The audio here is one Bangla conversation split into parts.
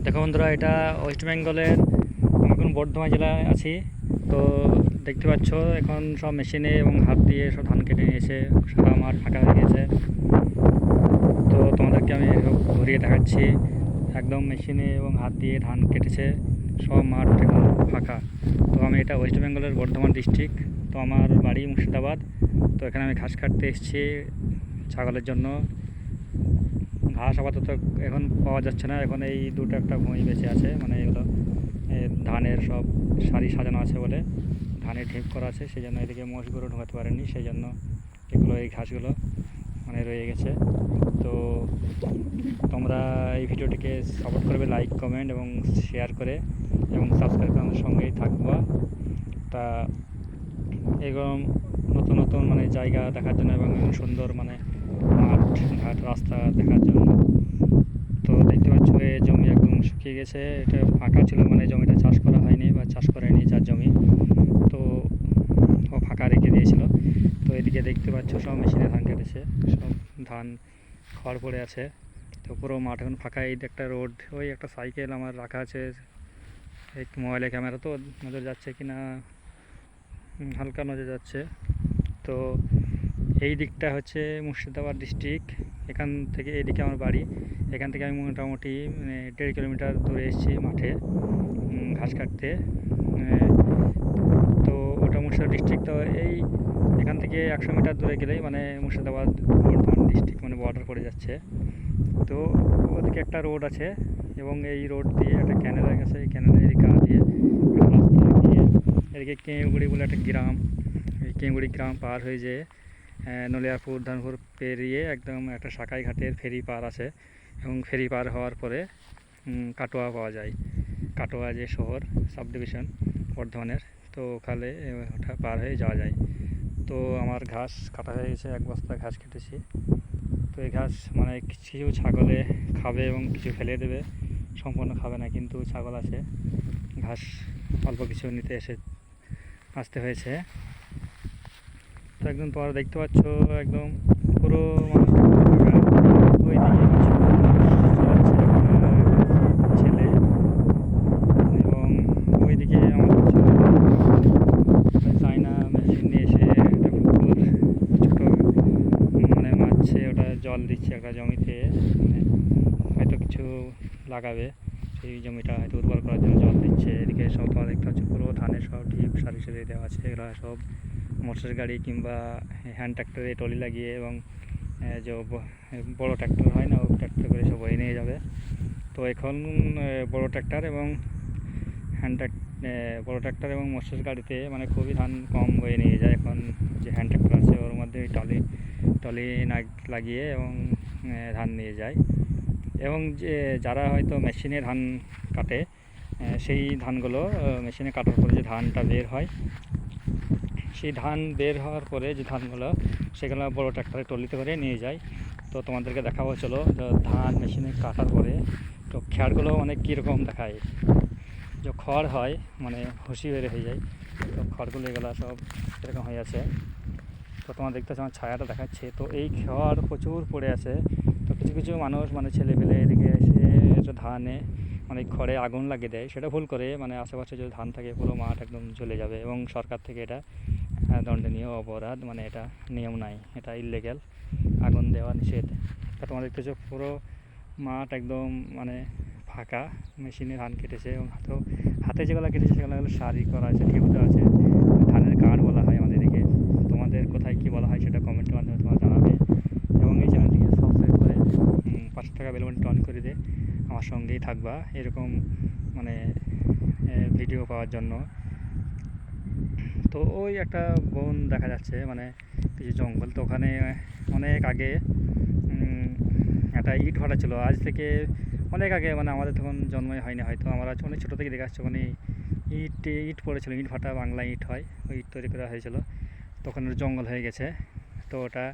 দেখো বন্ধুরা, এটা ওয়েস্ট বেঙ্গলের আমি এখন বর্ধমান জেলায় আছি। তো দেখতে পাচ্ছ এখন সব মেশিনে এবং হাত দিয়ে সব ধান কেটে নিয়েছে, সারা মাঠ ফাঁকা হয়ে গেছে। তো তোমাদেরকে আমি ঘুরিয়ে দেখাচ্ছি, একদম মেশিনে এবং হাত দিয়ে ধান কেটেছে, সব মাঠ এখন ফাঁকা। তো আমি এটা ওয়েস্ট বেঙ্গলের বর্ধমান ডিস্ট্রিক্ট। তো আমার বাড়ি মুর্শিদাবাদ। তো এখানে আমি ঘাস কাটতে এসেছি ছাগলের জন্য। ঘাস আপাতত এখন পাওয়া যাচ্ছে না, এখন এই দুটো একটা ভুঁই বেঁচে আছে, মানে এগুলো ধানের সব সারি সাজানো আছে বলে, ধানের ঢিপ করা আছে, সেই জন্য এদিকে মোষগুলো ঢোকাতে পারেনি, সেই জন্য এগুলো এই ঘাসগুলো মানে রয়ে গেছে। তো তোমরা এই ভিডিওটিকে সাপোর্ট করবে, লাইক কমেন্ট এবং শেয়ার করে, এবং সাবস্ক্রাইব করে আমাদের সঙ্গেই থাকবা। তা এরকম নতুন নতুন মানে জায়গা দেখার জন্য এবং সুন্দর মানে মাঠ ঘাট রাস্তা দেখার জন্য। তো দেখতে পাচ্ছ এই জমি একদম শুকিয়ে গেছে, এটা ফাঁকা ছিল, মানে জমিটা চাষ করা হয়নি বা চাষ করেনি যার জমি, তো ও ফাঁকা রেখে দিয়েছিল। তো এদিকে দেখতে পাচ্ছ সব মেশিনে ধান কেটেছে, সব ধান খড় পড়ে আছে। তো পুরো মাঠ এখন ফাঁকা। এই একটা রোড, ওই একটা সাইকেল আমার রাখা আছে, এই মোবাইলে ক্যামেরা তো নজর যাচ্ছে কি না, হালকা নজর যাচ্ছে। তো এই দিকটা হচ্ছে মুর্শিদাবাদ ডিস্ট্রিক্ট, এখান থেকে এদিকে আমার বাড়ি। এখান থেকে আমি মোটামুটি মানে 1.5 কিলোমিটার দূরে এসেছি মাঠে ঘাস কাটতে। তো ওটা মুর্শিদাবাদ ডিস্ট্রিক্ট। তো এই এখান থেকে 100 মিটার দূরে গেলেই মানে মুর্শিদাবাদ বর্ধমান ডিস্ট্রিক্ট মানে বর্ডার পড়ে যাচ্ছে। তো ওদিকে একটা রোড আছে, এবং এই রোড দিয়ে একটা ক্যানেল গেছে, এই ক্যানেলের এই গা দিয়ে একটা রাস্তা গিয়ে এদিকে কেঁগুড়ি বলে একটা গ্রাম, এই কেঁগুড়ি গ্রাম পার হয়ে যেয়ে নলিয়ারপুর ধানপুর পেরিয়ে একদম একটা সাকাই ঘাটের ফেরি পার আছে, এবং ফেরি পার হওয়ার পরে কাটোয়া পাওয়া যায়। কাটোয়া যে শহর সাব ডিভিশন বর্ধমানের, তো ওখানে ওটা পার হয়ে যাওয়া যায়। তো আমার ঘাস কাটা হয়ে গেছে, 1 বস্তা ঘাস কেটেছি। তো এই ঘাস মানে কিছু ছাগলে খাবে এবং কিছু ফেলে দেবে, সম্পূর্ণ খাবে না, কিন্তু ছাগল আছে, ঘাস অল্প কিছু নিতে আসতে হয়েছে। তো একদম তোমরা দেখতে পাচ্ছ একদম পুরো ওইদিকে কিছু ছেলে, এবং ওইদিকে আমার কিছু চায়না মেশিন নিয়ে এসে একটা পুকুর ছোটো মানে মারছে, ওটা জল দিচ্ছে একটা জমিতে, মানে হয়তো কিছু লাগাবে, সেই জমিটা হয়তো উর্বর করার জন্য জল দিচ্ছে। এদিকে সব তোমরা দেখতে পাচ্ছ পুরো ধানের সব ঢিপ সারি সারি দেওয়া আছে, এগুলো সব মোটর গাড়ি কিংবা হ্যান্ড ট্র্যাক্টরে টলি লাগিয়ে, এবং যে বড়ো ট্র্যাক্টর হয় না, ওই ট্র্যাক্টর করে সব বয়ে নিয়ে যাবে। তো এখন বড়ো ট্র্যাক্টর এবং বড়ো ট্র্যাক্টর এবং মোটর গাড়িতে মানে খুবই ধান কম বয়ে নিয়ে যায়। এখন যে হ্যান্ড ট্র্যাক্টর আছে ওর মধ্যে টলি লাগিয়ে এবং ধান নিয়ে যায়। এবং যে যারা হয়তো মেশিনে ধান কাটে, সেই ধানগুলো মেশিনে কাটার পরে যে ধানটা বের হয়, সেই ধান বের হওয়ার পরে যে ধানগুলো সেগুলো বড়ো ট্র্যাক্টরে টলিতে করে নিয়ে যায়। তো তোমাদেরকে দেখাবো, চলো ধান মেশিনে কাটার পরে তো খ্যাড়গুলো অনেক কীরকম দেখায়, যে খড় হয় মানে হুসি বের হয়ে যায়, তো খড়গুলো এগুলো সব এরকম হয়ে আছে। তো তোমার দেখতে পাচ্ছ আমার ছায়াটা দেখাচ্ছে, তো এই খড় প্রচুর পড়ে আছে। তো কিছু কিছু মানুষ মানে ছেলে পেলে এদিকে এসে এটা ধানে মানে খড়ে আগুন লাগিয়ে দেয়, সেটা ভুল করে, মানে আশেপাশে যদি ধান থাকে পুরো মাঠ একদম জ্বলে যাবে, এবং সরকার থেকে এটা দণ্ডনীয় অপরাধ, মানে এটা নিয়ম নাই, এটা ইললিগ্যাল, আগুন দেওয়া নিষেধ। তা তোমরা দেখতেছো পুরো মাঠ একদম মানে ফাঁকা, মেশিনে ধান কেটেছে, এবং হাতে যেগুলো কেটেছে সেগুলো সারি করা আছে, ঢিপ দেওয়া আছে, ধানের গাঁড় বলা হয় আমাদের দিকে। তোমাদের কোথায় কী বলা হয় সেটা কমেন্টের মাধ্যমে তোমরা জানাবে, এবং এই চ্যানেলটিকে সাবস্ক্রাইব করে পাশে থাকা বেল বাটনটি অন করে দিয়ে আমার সঙ্গেই থাকবা এরকম মানে ভিডিও পাওয়ার জন্য। তো ওই একটা বন দেখা যাচ্ছে, মানে কিছু জঙ্গল, তো ওখানে অনেক আগে একটা ইট ভাটা ছিল, আজ থেকে অনেক আগে, মানে আমাদের তখন জন্মই হয়নি, হয়তো আমরা অনেক ছোটো থেকে দেখে আসছি, ওখানে ইট পড়েছিল, ইট ভাটা বাংলা ইট হয়, ওই ইট তৈরি করা হয়েছিল, তখন জঙ্গল হয়ে গেছে। তো ওটা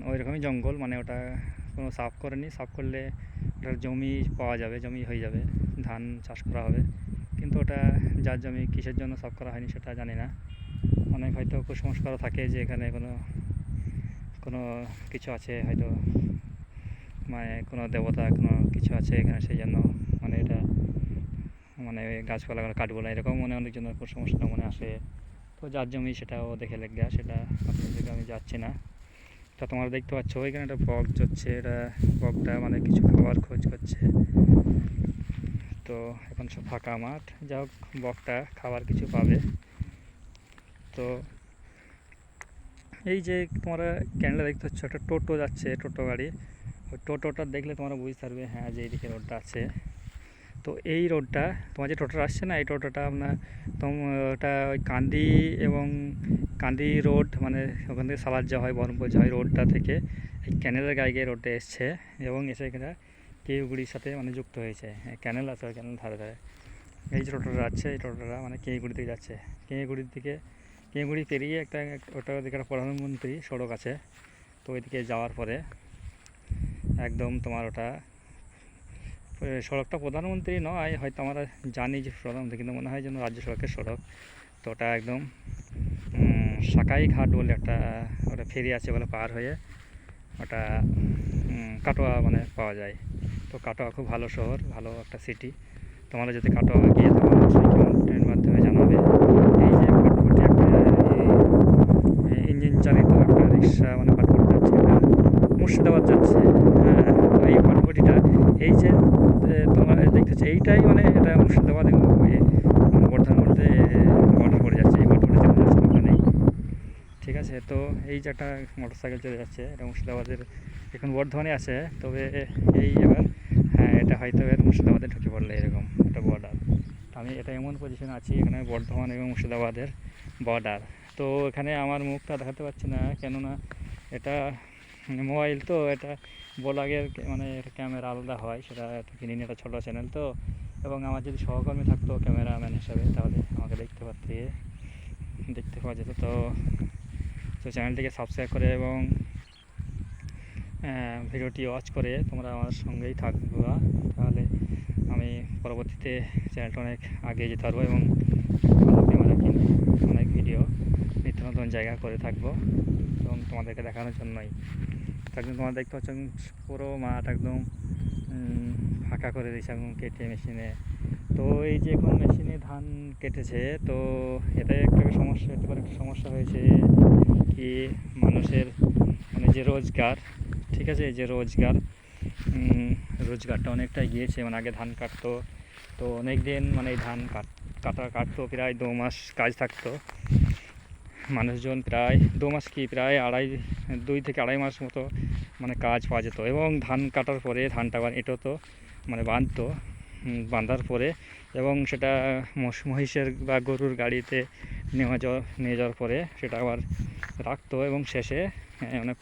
ওই রকমই জঙ্গল, মানে ওটা কোনো সাফ করেনি, সাফ করলে ওটার জমি পাওয়া যাবে, জমি হয়ে যাবে, ধান চাষ করা হবে, কিন্তু ওটা যার জমি কিসের জন্য সাফ করা হয়নি সেটা জানি না। অনেক হয়তো কুসংস্কার থাকে যে এখানে কোনো কোনো কিছু আছে, হয়তো মানে কোনো দেবতা কোনো কিছু আছে এখানে, সেই জন্য মানে এটা গাছপালা কাটবো না, এরকম মনে অনেকজনের সমস্যাটা মনে আসে। তো যার জমি সেটাও দেখে লেগে সেটা আপনাদেরকে আমি যাচ্ছি না। তা তোমরা দেখতে পাচ্ছ ওইখানে একটা বক যাচ্ছে, এটা বকটা মানে কিছু খাবার খোঁজ করছে। তো এখন সব ফাঁকা মাঠ, যা হোক বকটা খাবার কিছু পাবে। তো এই যে তোমরা ক্যানেলে দেখতে পাচ্ছ একটা টোটো যাচ্ছে, টোটো গাড়ি। ওই টোটোটা দেখলে তোমরা বুঝতে পারবে হ্যাঁ যে এইদিকে রোডটা আছে। তো এই রোডটা তোমার যে টোটোটা আসছে না, এই টোটোটা আপনার ওটা ওই কান্দি এবং কান্দি রোড মানে ওখান থেকে সালাদ যাওয়া হয়, বহরমপুর যাওয়া হয়, রোডটা থেকে এই ক্যানেলের গায়ে গিয়ে রোডটা এসছে এবং এসে এখানে কেউগুড়ির সাথে মানে যুক্ত হয়েছে। ক্যানেল আছে, ওই ক্যানেল ধারে ধারে এই যে টোটোটা যাচ্ছে, এই টোটোটা মানে কেউগুড়ি থেকে যাচ্ছে। কেউগুড়ির দিকে কেউগুড়ি পেরিয়ে একটা ওটা ওদিকে একটা প্রধানমন্ত্রী সড়ক আছে। তো ওইদিকে যাওয়ার পরে একদম তোমার ওটা সড়কটা প্রধানমন্ত্রী নয়, হয়তো আমরা জানি যে প্রধানমন্ত্রী, কিন্তু মনে হয় যেন রাজ্য সড়কের সড়ক। তো ওটা একদম সাকাই ঘাট বলে একটা ওটা ফেরি আছে বলে পার হয়ে ওটা কাটোয়া মানে পাওয়া যায়। তো কাটোয়া খুব ভালো শহর, ভালো একটা সিটি। তোমরা যদি কাটোয়া গিয়ে থাকো অবশ্যই কমেন্টের মাধ্যমে জানাবে। এই যে পাটপটি একটা ইঞ্জিন চালিত একটা রিক্সা মানে পাটপটি যাচ্ছে, এটা মুর্শিদাবাদ যাচ্ছে। তো এই পাটপটিটা এই যে তোমরা দেখতেছো এইটাই মানে এটা মুর্শিদাবাদ এবং বর্ধমানের মধ্যে বর্ডার পড়ে যাচ্ছে, এই পাটপটি চলে যাচ্ছে ওখানেই। ঠিক আছে, তো এই যে একটা মোটর সাইকেল চলে যাচ্ছে, এটা মুর্শিদাবাদের এখন বর্ধমানে আছে। তবে এই এবার হ্যাঁ এটা হয়তো এবার মুর্শিদাবাদে ঢুকে পড়লে এরকম একটা বর্ডার। আমি এটা এমন পজিশনে আছি, এখানে বর্ধমান এবং মুর্শিদাবাদের বর্ডার। তো এখানে আমার মুখটা দেখাতে পারছি না, কেননা এটা মোবাইল, তো এটা ব্লগের মানে এটা ক্যামেরা আলাদা হয়, সেটা কিনে নিয়ে একটা ছোটো চ্যানেল তো। এবং আমার যদি সহকর্মী থাকতো ক্যামেরাম্যান হিসাবে তাহলে আমাকে দেখতে পাওয়া যেত। তো চ্যানেলটিকে সাবস্ক্রাইব করে এবং ভিডিওটি ওয়াচ করে তোমরা আমার সঙ্গেই থাকবা, তাহলে আমি পরবর্তীতে চ্যানেলটা অনেক আগে যেতে পারবো এবং ভালো ক্যামেরা কিনে অনেক ভিডিও নিত্য নতুন জায়গা করে থাকবো এবং তোমাদেরকে দেখানোর জন্যই। একদম তোমরা দেখতে পাচ্ছ পুরো মাঠ একদম ফাঁকা করে দিয়েছে একদম কেটে মেশিনে। তো এই যে এখন মেশিনে ধান কেটেছে, তো এটাই একটা সমস্যা, হতে পারে একটা সমস্যা হয়েছে কি মানুষের মানে যে রোজগার, ঠিক আছে, যে রোজগারটা অনেকটাই গিয়েছে। মানে আগে ধান কাটতো, তো অনেক দিন মানে এই ধান কাটতো প্রায় 2 মাস কাজ থাকতো, মানুষজন প্রায় 2 মাস কি প্রায় 2 থেকে আড়াই মাস মতো মানে কাজ পাওয়া যেত। এবং ধান কাটার পরে ধানটা আবার এঁটোতো মানে বাঁধার পরে এবং সেটা মহিষের বা গরুর গাড়িতে নিয়ে যাওয়ার পরে সেটা আবার রাখতো এবং শেষে মানে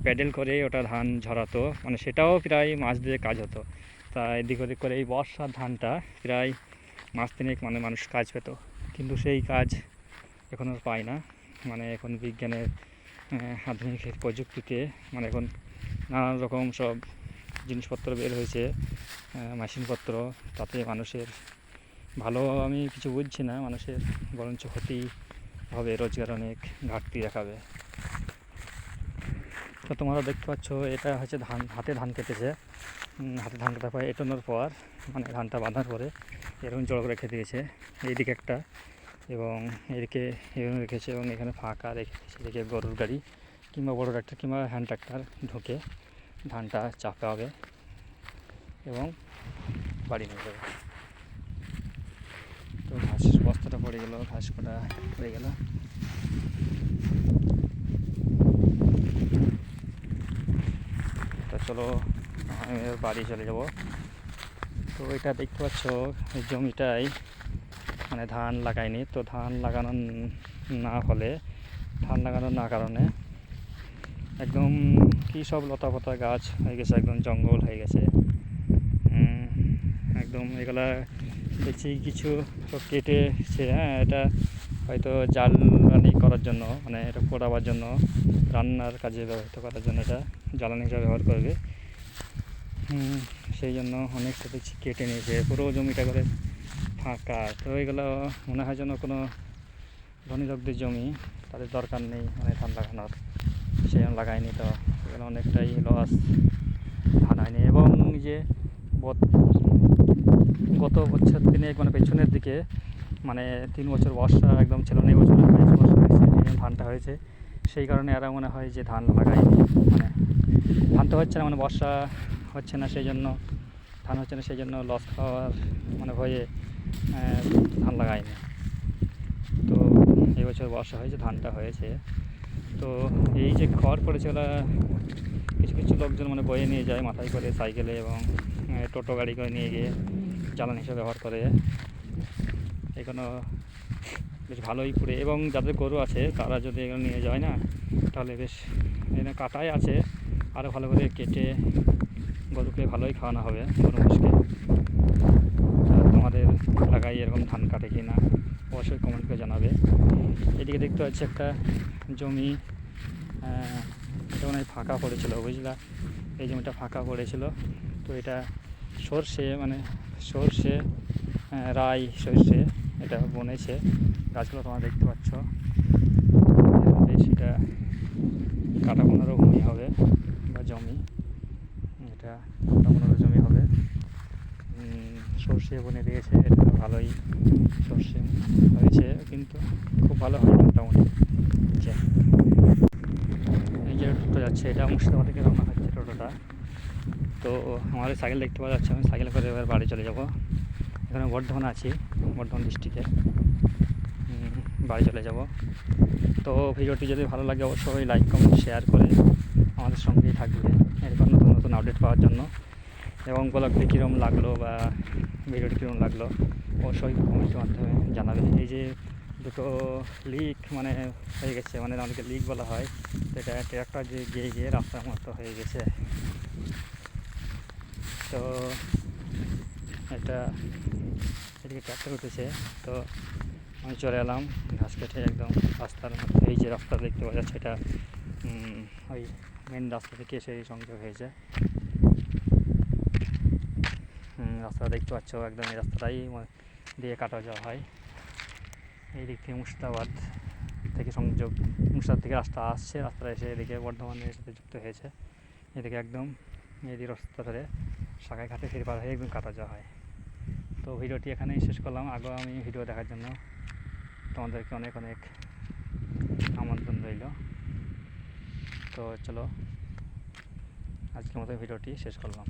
প্যাডেল করে ওটা ধান ঝরাতো, মানে সেটাও প্রায় মাস দিয়ে কাজ হতো। তাই এদিক ওদিক করে এই বর্ষার ধানটা প্রায় মাস 3 মানে মানুষ কাজ পেত, কিন্তু সেই কাজ এখন আর পায় না। মানে এখন বিজ্ঞানের আধুনিক প্রযুক্তিতে মানে এখন নানান রকম সব জিনিসপত্র বের হয়েছে, মেশিনপত্র, তাতে মানুষের ভালো আমি কিছু বুঝছি না, মানুষের বরঞ্চ ক্ষতি হবে, রোজগার অনেক ঘাটতি দেখাবে। তো তোমরা দেখতে পাচ্ছ এটা হচ্ছে হাতে ধান কেটেছে, হাতে ধান কাটার পর এটানোর পর মানে ধানটা বাঁধার পরে এরকম জড়ো করে রেখে দিয়েছে এইদিকে একটা এবং এদিকে এরকম রেখেছে এবং এখানে ফাঁকা রেখেছে, এদিকে গরুর গাড়ি কিংবা বড় ট্রাক্টর কিংবা হ্যান্ড ট্রাক্টর ঢুকে ধানটা চাপা হবে এবং বাড়ি নিয়ে যাবে। তো ঘাস বস্তাটা পড়ে গেল, ঘাস কটা পড়ে গেল। তো চলো আমি বাড়ি চলে যাব। তো এটা দেখতে পাচ্ছ এই জমিটাই মানে ধান লাগায়নি, তো ধান লাগানো না কারণে একদম কী সব লতাপাতা গাছ হয়ে গেছে, একদম জঙ্গল হয়ে গেছে একদম। এগুলা দেখছি কিছু সব কেটেছে, হ্যাঁ এটা হয়তো জ্বালানি করার জন্য মানে এটা পোড়াবার জন্য, রান্নার কাজে ব্যবহৃত করার জন্য এটা জ্বালানি হিসাবে ব্যবহার করবে, সেই জন্য অনেকটা দেখছি কেটে নিয়েছে, পুরো জমিটা করে ফাঁকা। তো এগুলো মনে হয় যেন কোনো ধনী লোকদের জমি, তাদের দরকার নেই মানে ধান লাগানোর, সেই জন্য লাগায়নি। তো এগুলো অনেকটাই লস, ধান হয়নি। এবং যে গত বছর দিনে মানে পেছনের দিকে মানে 3 বছর বর্ষা একদম ছিল না, এই বছর বেশ বর্ষা হয়েছে, এই জন্য ধানটা হয়েছে। সেই কারণে এরা মনে হয় যে ধান লাগায়নি, মানে ধান তো হচ্ছে না, মানে বর্ষা হচ্ছে না সেই জন্য, ধান হচ্ছে না সেই জন্য লস খাওয়ার মানে ভয়ে ধান লাগায়নি। তো এই বছর বর্ষা হয়েছে, ধানটা হয়েছে। তো এই যে খড় পড়েছে ওরা কিছু কিছু লোকজন মানে বয়ে নিয়ে যায় মাথায় করে, সাইকেলে এবং টোটো গাড়ি করে নিয়ে গিয়ে জ্বালানি হিসেবে ব্যবহার করে। এগুলো বেশ ভালোই পুড়ে, এবং যাদের গরু আছে তারা যদি এগুলো নিয়ে যায় না, তাহলে বেশ এখানে কাটাই আছে, আরও ভালো করে কেটে গরুকে ভালোই খাওয়ানো হবে, গরু মোষকে। তোমাদের এলাকায় এরকম ধান কাটে কি না অবশ্যই কমেন্ট করে জানাবে। এদিকে দেখতে পাচ্ছি একটা জমি, এটা মনে হয় ফাঁকা পড়েছিল, বুঝলা, এই জমিটা ফাঁকা পড়েছিল। তো এটা সর্ষে, মানে সর্ষে, রাই সর্ষে এটা বনেছে, গাছগুলো তোমরা দেখতে পাচ্ছ। বেশ এটা কাটা 15 ভূমি হবে বা জমি, এটা কাটা 15 জমি হবে। সর্ষে বনে দিয়েছে, এটা ভালোই সর্ষে হয়েছে, কিন্তু খুব ভালো হয়নি মোটামুটি। এই যে টোটো যাচ্ছে, এটা মুর্শিদাবাদ থেকে রওনা হচ্ছে টোটোটা। তো আমাদের সাইকেল দেখতে পাওয়া যাচ্ছে, আমি সাইকেল করে এবার বাড়ি চলে যাব। এখানে বর্ধমান আছি, বর্ধমান ডিস্ট্রিক্টে বাড়ি চলে যাব। তো ভিডিওটি যদি ভালো লাগে অবশ্যই লাইক কমেন্ট শেয়ার করে আমাদের সঙ্গেই থাকবে এরকম নতুন নতুন আপডেট পাওয়ার জন্য। এবং ব্লগটি কীরকম লাগলো বা ভিডিওটি কীরকম লাগলো অবশ্যই কমেন্টের মাধ্যমে জানাবে। এই যে দুটো লিক মানে হয়ে গেছে, মানে আমাদেরকে লিক বলা হয়, তো এটা ট্র্যাক্টর যে গিয়ে গিয়ে রাস্তার মতো হয়ে গেছে। তো এটা এদিকে ট্র্যাক্টর উঠেছে, তো আমি চলে এলাম ঘাস কেটে একদম রাস্তার মধ্যে। এই যে রাস্তা দেখতে পাওয়া যাচ্ছে, এটা ওই মেন রাস্তা থেকে সেই সংযোগ হয়েছে। রাস্তা দেখতে পাচ্ছ একদম, এই রাস্তাটাই দিয়ে কাটা যাওয়া হয়। এই দিক থেকে মুর্শিদাবাদ থেকে সংযোগ, মুর্শিদাবাদ থেকে রাস্তা আসছে, রাস্তাটা এসে এদিকে বর্ধমানের সাথে যুক্ত হয়েছে। এদিকে একদম এই রাস্তা ধরে শাখায় ঘাটে ফিরে পার হয়ে একদম কাটা যাওয়া হয়। তো ভিডিওটি এখানেই শেষ করলাম। আগামী ভিডিও দেখার জন্য তোমাদেরকে অনেক অনেক আমন্ত্রণ রইল। তো চলো আজকের মতো ভিডিওটি শেষ করলাম।